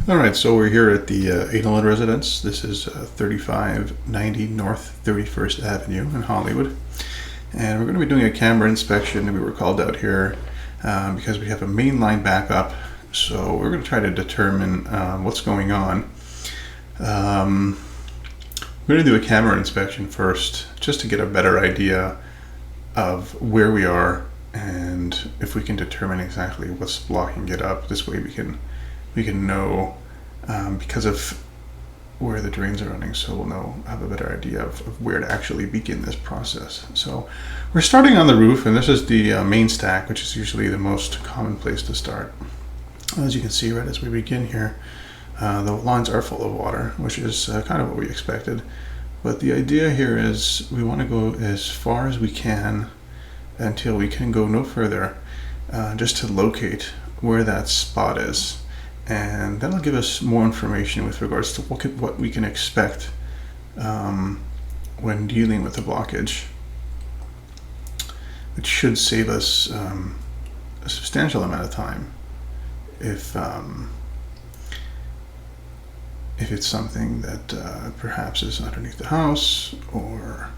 All right, so we're here at the Adelaide residence. This is 3590 North 31st Avenue in Hollywood. And we're going to be doing a camera inspection. We were called out here because we have a main line backup. So we're going to try to determine what's going on. We're going to do a camera inspection first just to get a better idea of where we are and if we can determine exactly what's blocking it up. This way we can know because of where the drains are running, so we'll have a better idea of where to actually begin this process. So we're starting on the roof, and this is the main stack, which is usually the most common place to start. As you can see right as we begin here, the lines are full of water, which is kind of what we expected. But the idea here is we want to go as far as we can until we can go no further, just to locate where that spot is. And that'll give us more information with regards to what we can expect when dealing with the blockage, which should save us a substantial amount of time if it's something that perhaps is underneath the house or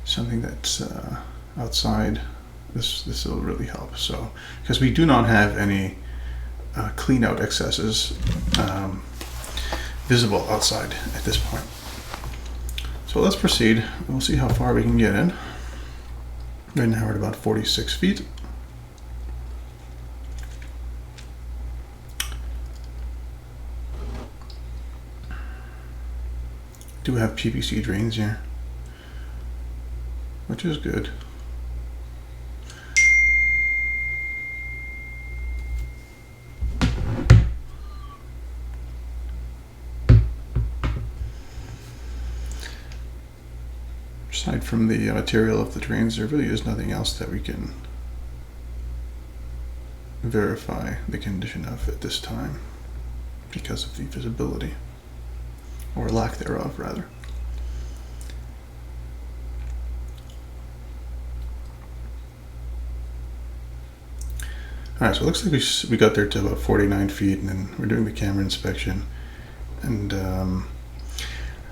something that's outside. This will really help. So, because we do not have any clean out excesses visible outside at this point. So let's proceed. We'll see how far we can get in. Right now we're at about 46 feet. Do have PVC drains here, which is good. Aside from the material of the drains, there really is nothing else that we can verify the condition of at this time because of the visibility, or lack thereof, rather. Alright, so it looks like we got there to about 49 feet, and then we're doing the camera inspection. And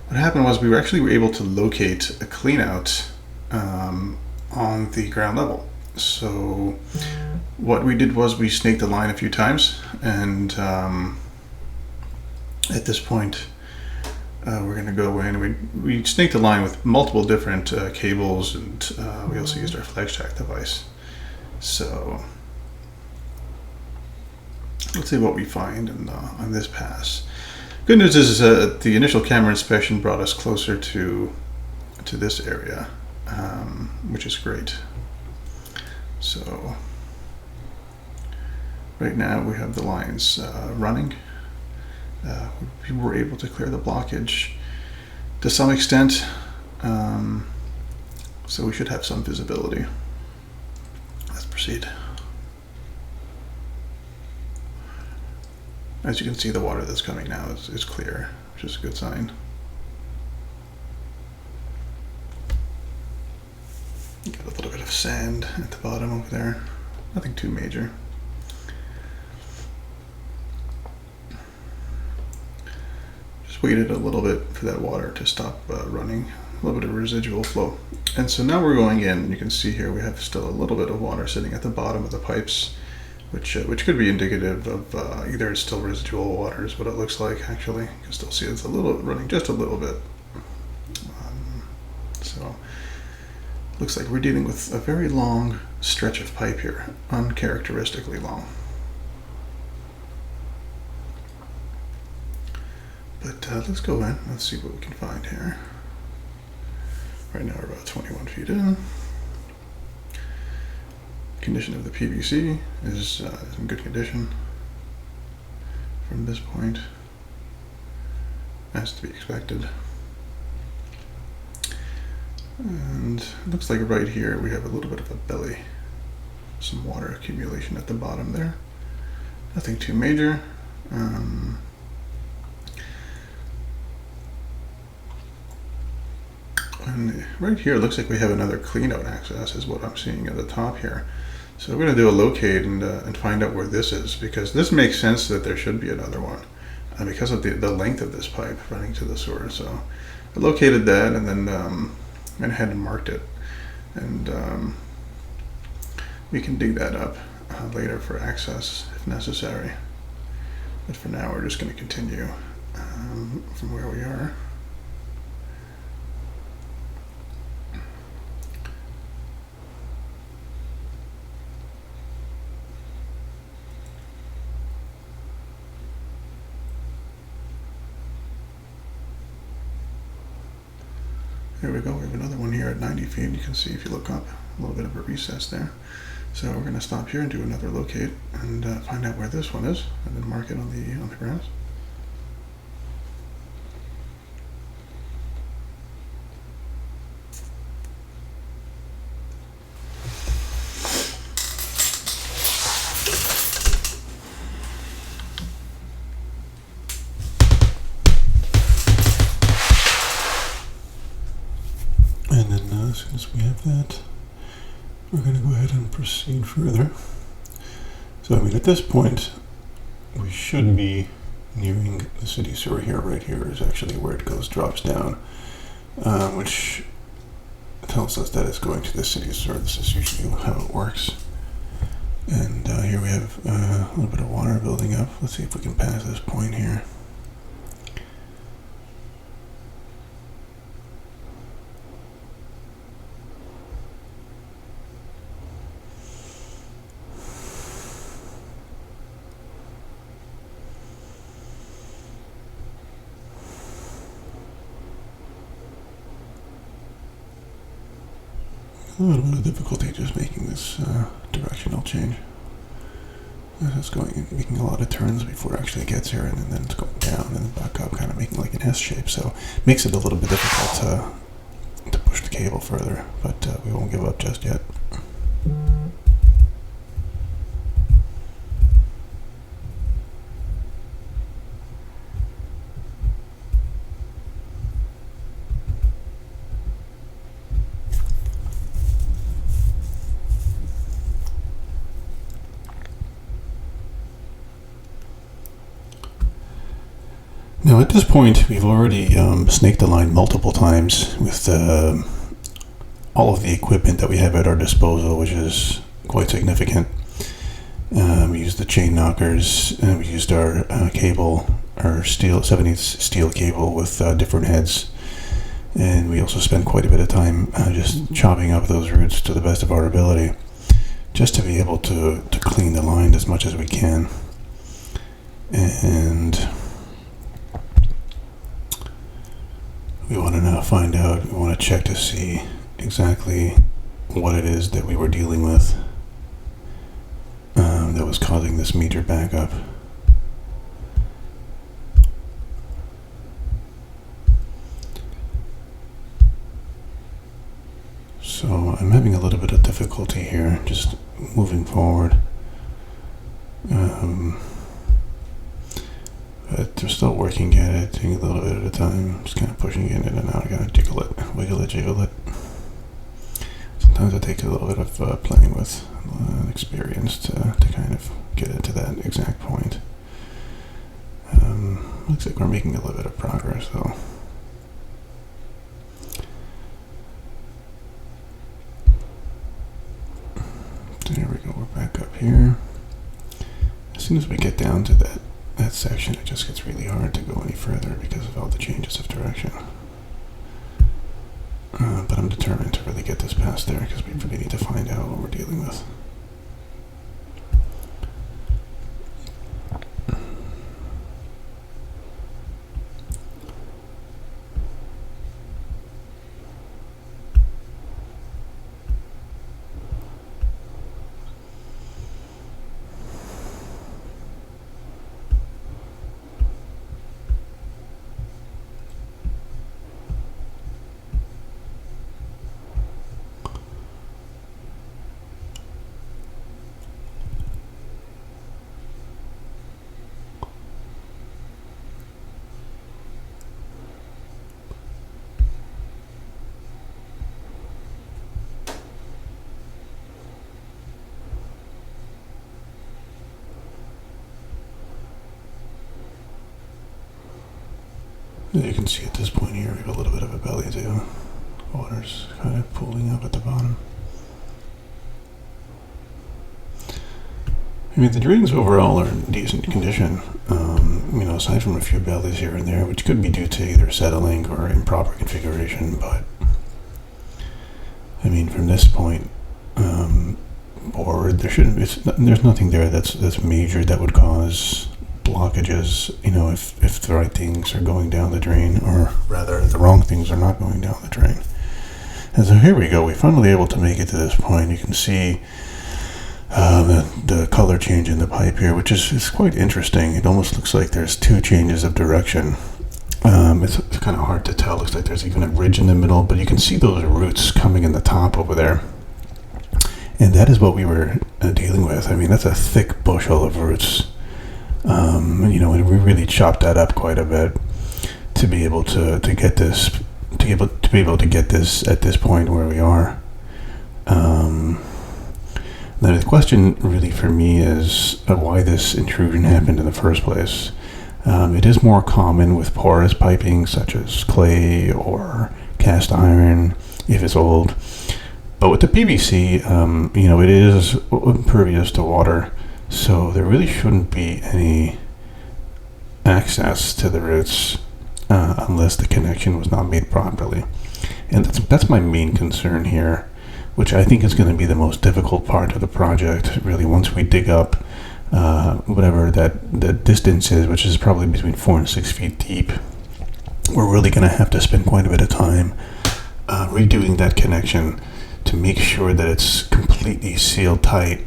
what happened was we were able to locate a clean out on the ground level. So what we did was we snaked the line a few times, and at this point we're going to go in. We snaked the line with multiple different cables, and we also used our flex jack device. So let's see what we find on this pass. Good news is the initial camera inspection brought us closer to this area, which is great. So right now we have the lines running. We were able to clear the blockage to some extent, so we should have some visibility. Let's proceed. As you can see, the water that's coming now is clear, which is a good sign. Got a little bit of sand at the bottom over there. Nothing too major. Just waited a little bit for that water to stop running. A little bit of residual flow. And so now we're going in. You can see here we have still a little bit of water sitting at the bottom of the pipes, which could be indicative of either it's still residual water is what it looks like. Actually, you can still see it's running just a little bit. So looks like we're dealing with a very long stretch of pipe here, uncharacteristically long. But let's go in. Let's see what we can find here. Right now we're about 21 feet in. Condition of the PVC is in good condition from this point, as to be expected. And it looks like right here we have a little bit of a belly, some water accumulation at the bottom there. Nothing too major. And right here it looks like we have another clean out access is what I'm seeing at the top here. So we're going to do a locate and find out where this is, because this makes sense that there should be another one because of the length of this pipe running to the sewer. So I located that and then went ahead and marked it. And we can dig that up later for access if necessary. But for now, we're just going to continue from where we are. There we go. We have another one here at 90 feet. You can see if you look up, a little bit of a recess there. So we're going to stop here and do another locate and find out where this one is, and then mark it on the grass. And then as soon as we have that, we're going to go ahead and proceed further. So, I mean, at this point, we should be nearing the city sewer here. Right here is actually where it drops down, which tells us that it's going to the city sewer. This is usually how it works. And here we have a little bit of water building up. Let's see if we can pass this point here. A little bit of difficulty just making this directional change. It's making a lot of turns before it actually gets here, and then it's going down and then back up, kind of making like an S shape. So it makes it a little bit difficult to push the cable further, but we won't give up just yet. Now at this point, we've already snaked the line multiple times with all of the equipment that we have at our disposal, which is quite significant. We used the chain knockers, and we used our cable, our 7/8 steel cable with different heads. And we also spent quite a bit of time just chopping up those roots to the best of our ability, just to be able to clean the line as much as we can. And we want to now find out, we want to check to see exactly what it is that we were dealing with that was causing this meter backup. So I'm having a little bit of difficulty here, just moving forward. But I'm still working at it, taking a little bit at a time, just kind of pushing it in and out. I gotta jiggle it, wiggle it, jiggle it. Sometimes it takes a little bit of playing with experience to kind of get it to that exact point. Looks like we're making a little bit of progress though. There we go, we're back up here. As soon as we get down to that section, it just gets really hard to go any further because of all the changes of direction. But I'm determined to really get this past there because we really need to find out what we're dealing with. As you can see at this point here, we have a little bit of a belly too. Water's kind of pooling up at the bottom. I mean, the drains overall are in decent condition, aside from a few bellies here and there, which could be due to either settling or improper configuration, but I mean, from this point forward, there's nothing there that's major that would cause blockages, if the right things are going down the drain, or rather the wrong things are not going down the drain. And so here we go, we're finally able to make it to this point. You can see the color change in the pipe here, which is quite interesting. It almost looks like there's two changes of direction. It's kind of hard to tell. Looks like there's even a ridge in the middle, but you can see those roots coming in the top over there. And that is what we were dealing with. I mean, that's a thick bushel of roots. And we really chopped that up quite a bit to be able to get this, to be able to get this at this point where we are. Now the question really for me is why this intrusion happened in the first place. It is more common with porous piping such as clay or cast iron if it's old. But with the PVC, it is impervious to water, so there really shouldn't be any access to the roots unless the connection was not made properly. And that's my main concern here, which I think is going to be the most difficult part of the project, really, once we dig up whatever the distance is, which is probably between 4 and 6 feet deep. We're really going to have to spend quite a bit of time redoing that connection to make sure that it's completely sealed tight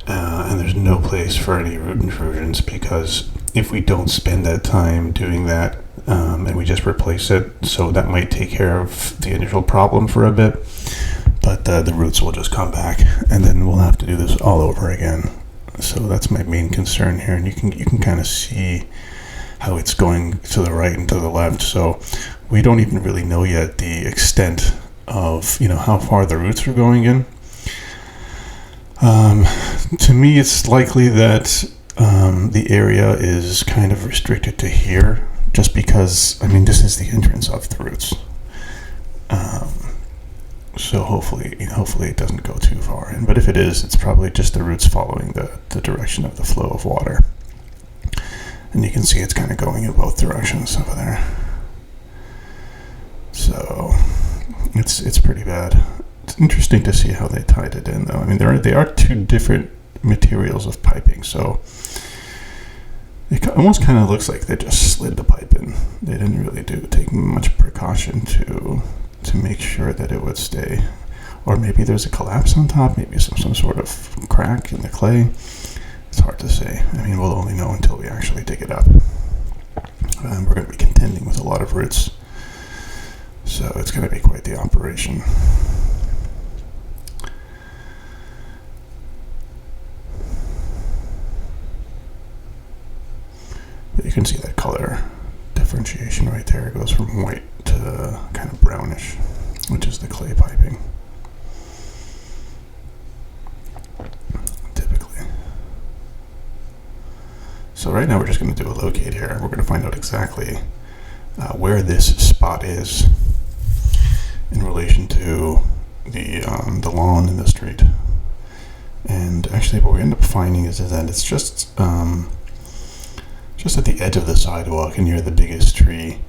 and there's no place for any root intrusions, because if we don't spend that time doing that and we just replace it, so that might take care of the initial problem for a bit, but the roots will just come back and then we'll have to do this all over again. So that's my main concern here, and you can kind of see how it's going to the right and to the left. So we don't even really know yet the extent of how far the roots are going in. To me, it's likely that the area is kind of restricted to here, just because this is the entrance of the roots. So hopefully it doesn't go too far in. But if it is, it's probably just the roots following the direction of the flow of water. And you can see it's kind of going in both directions over there. So it's pretty bad. It's interesting to see how they tied it in, though. I mean, they are two different materials of piping, so it almost kind of looks like they just slid the pipe in. They didn't really take much precaution to make sure that it would stay. Or maybe there's a collapse on top, maybe some sort of crack in the clay. It's hard to say. We'll only know until we actually dig it up. We're going to be contending with a lot of roots, so it's going to be quite the operation. But you can see that color differentiation right there. It goes from white to kind of brownish, which is the clay piping. Typically. So right now we're just going to do a locate here. We're going to find out exactly where this spot is in relation to the lawn in the street. And actually what we end up finding is that it's just at the edge of the sidewalk and near the biggest tree.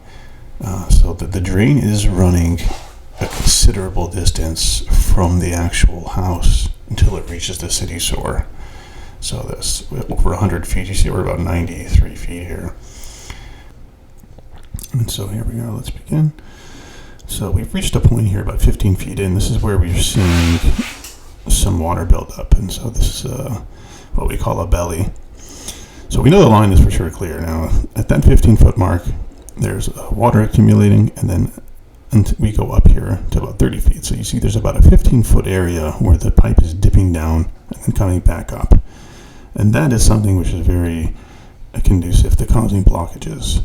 So the drain is running a considerable distance from the actual house until it reaches the city sewer. So that's over 100 feet. You see we're about 93 feet here. And so here we go, let's begin. So we've reached a point here about 15 feet in. This is where we're seeing some water build up. And so this is what we call a belly. So we know the line is for sure clear. Now at that 15-foot mark, there's water accumulating, and then we go up here to about 30 feet. So you see there's about a 15-foot area where the pipe is dipping down and then coming back up. And that is something which is very conducive to causing blockages,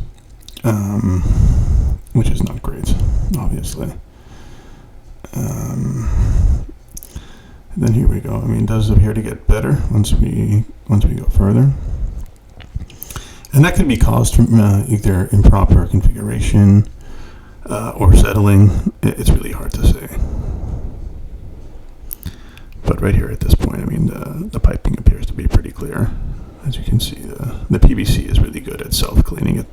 which is not great, obviously. And then here we go. It does appear to get better once we go further. And that can be caused from either improper configuration or settling. It's really hard to say. But right here at this point, I mean, the piping appears to be pretty clear. As you can see, the PVC is really good at self-cleaning it.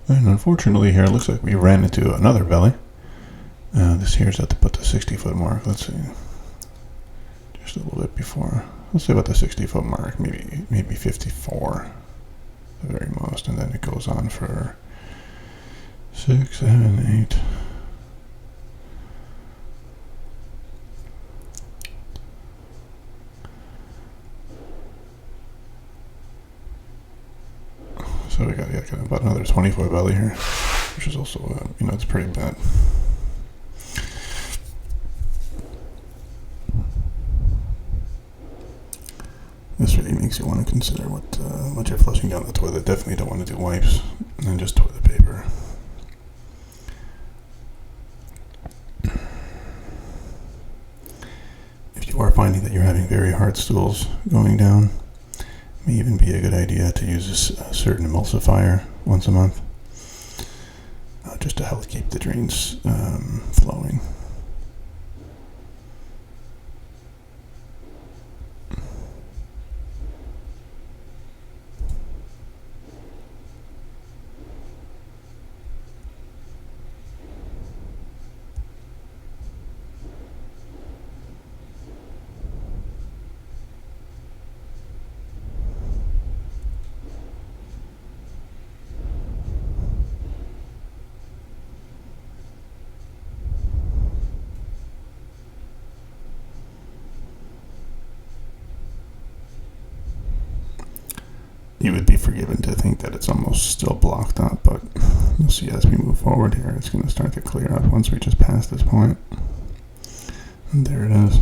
And unfortunately here, it looks like we ran into another belly. This here is at about the 60-foot mark. Let's see. Just a little bit before. Let's say about the 60-foot mark, maybe 54 the very most. And then it goes on for 6, 7, 8. So we got about another 20-foot belly here, which is also, it's pretty bad. This really makes you want to consider what you're flushing down the toilet. Definitely don't want to do wipes and just toilet paper. If you are finding that you're having very hard stools going down, may even be a good idea to use a certain emulsifier once a month, just to help keep the drains flowing. You would be forgiven to think that it's almost still blocked up, but you'll see as we move forward here, it's going to start to clear up once we just pass this point. And there it is.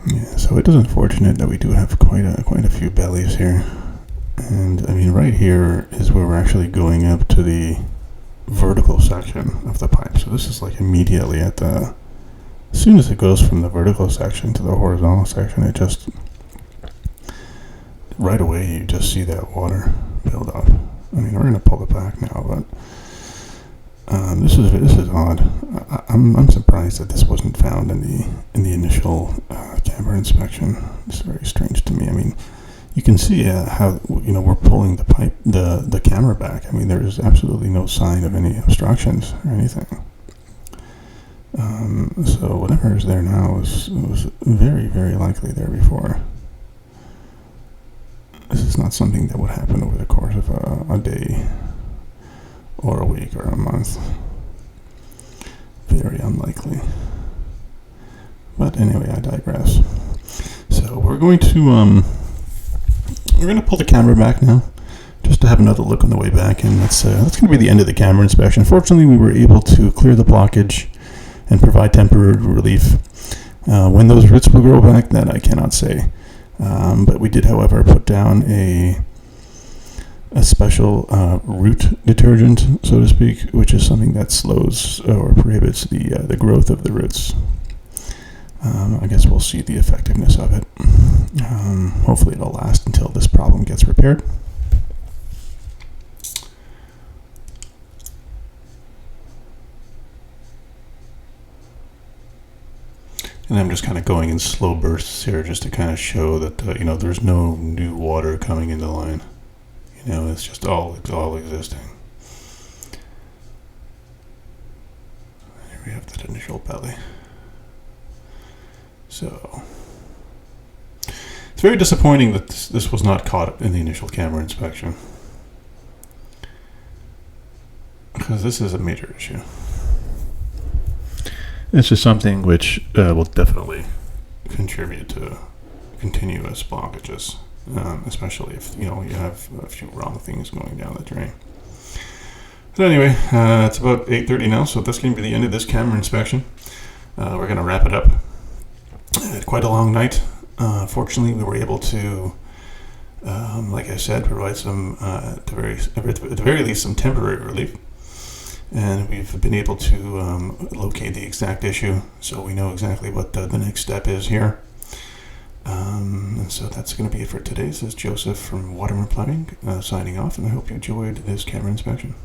Yeah, so it is unfortunate that we do have quite a few bellies here. And I mean, right here is where we're actually going up to the vertical section of the pipe. So this is like immediately at the, as soon as it goes from the vertical section to the horizontal section, it just, right away you just see that water build up. I mean, we're going to pull it back now, but this is odd. I'm surprised that this wasn't found in the initial camera inspection. It's very strange to me. I mean, you can see how we're pulling the pipe, the camera back. I mean, there is absolutely no sign of any obstructions or anything. So whatever is there now was very, very likely there before. This is not something that would happen over the course of a day or a week or a month. Very unlikely. But anyway, I digress. So we're going to pull the camera back now, just to have another look on the way back, and that's going to be the end of the camera inspection. Fortunately, we were able to clear the blockage and provide temporary relief. When those roots will grow back, that I cannot say. But we did, however, put down a special root detergent, so to speak, which is something that slows or prohibits the growth of the roots. I guess we'll see the effectiveness of it. Hopefully it'll last until this problem gets repaired. And I'm just kind of going in slow bursts here just to kind of show that, there's no new water coming into line. It's just all existing. Here we have that initial belly. So it's very disappointing that this was not caught in the initial camera inspection, because this is a major issue. This is something which will definitely contribute to continuous blockages, especially if you have a few wrong things going down the drain. So anyway, it's about 8:30 now, so that's going to be the end of this camera inspection. We're going to wrap it up. Quite a long night. Fortunately, we were able to, like I said, provide some, at the very least, some temporary relief. And we've been able to locate the exact issue, so we know exactly what the next step is here. And so that's going to be it for today. This is Joseph from Waterman Plumbing, signing off, and I hope you enjoyed this camera inspection.